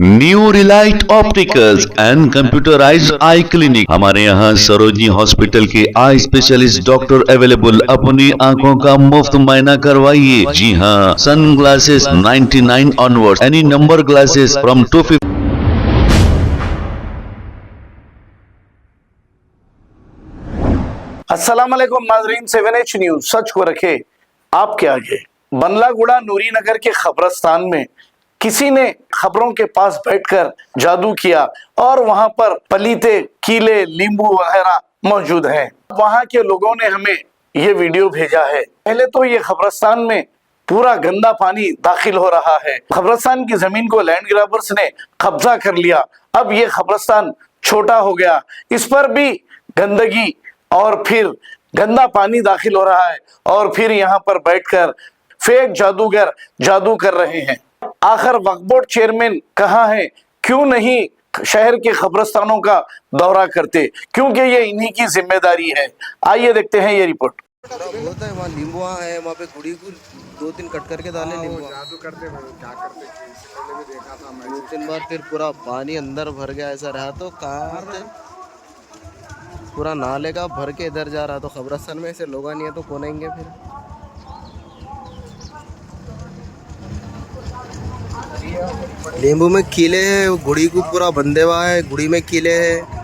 New Relight opticals and computerised I clinic. हमारे यहाँ Sarojini hospital के आई स्पेशलिस्ट डॉक्टर अवेलेबल। अपनी आंखों का मुफ्त मुआयना करवाइए। जी हाँ, sun glasses 99 onwards, any number glasses from 250। अस्सलाम वालेकुम नाज़रीन, 7H न्यूज सच को रखे आपके आगे। बंगलागुड़ा नूरी नगर के खबरस्तान में किसी ने खबरों के पास बैठकर जादू किया और वहां पर पलीते कीले नींबू वगैरह मौजूद हैं। वहां के लोगों ने हमें ये वीडियो भेजा है। पहले तो ये खबरस्तान में पूरा गंदा पानी दाखिल हो रहा है। खबरस्तान की जमीन को लैंड ग्रैबर्स ने कब्जा कर लिया। अब ये खबरस्तान छोटा हो गया, इस पर भी गंदगी और फिर गंदा पानी दाखिल हो रहा है और फिर यहाँ पर बैठकर फेक जादूगर जादू कर रहे हैं। आखिर वक्फ बोर्ड चेयरमैन कहाँ है? क्यों नहीं शहर के खबरस्तानों का दौरा करते? क्योंकि ये इन्हीं की जिम्मेदारी है। आइए देखते हैं ये रिपोर्ट। होता है वहाँ नींबुआ है, वहाँ पे गुड़ी को 2-3 कट करके डाले नींबुआ। जादू करते हैं, क्या करते हैं, इससे पहले भी देखा था मैं। 2-3 बार फिर पूरा पानी अंदर भर गया। ऐसा रहा तो कहाँ थे? पूरा नाले का भर के इधर जा रहा, तो खबरस्तान में ऐसे लोग नहीं है तो कौन आएंगे फिर? नींबू में कीले है, गुड़ी को पूरा बंधे हुआ है, गुड़ी में कीले है।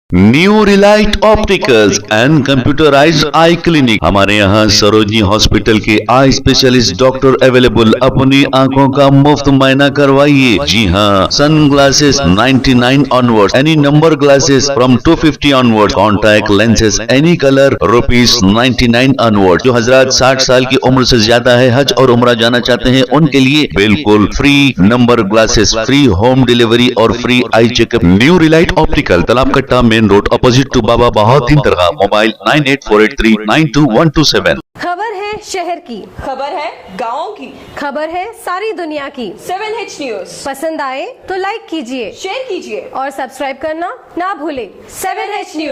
New Relight opticals and computerised I clinic. हमारे यहाँ सरोजनी हॉस्पिटल के आई स्पेशलिस्ट डॉक्टर अवेलेबल। अपनी आंखों का मुफ्त मुआयना करवाइए। जी हाँ, sun glasses 99 onwards, any number glasses from 250 onwards, contact lenses any colour ₹99 onward. जो हजरात 60 साल की उम्र से ज्यादा है, हज और उम्रा जाना चाहते हैं, उनके लिए बिल्कुल free number glasses, free home delivery और free eye checkup. New relight optical, Talab Katta, main road, opposite to Baba Bahauddin Dargah. Mobile 9848392127। खबर है शहर की, खबर है गाँव की, खबर है सारी दुनिया की। 7H न्यूज पसंद आए तो लाइक कीजिए, शेयर कीजिए और सब्सक्राइब करना ना भूले। 7H news.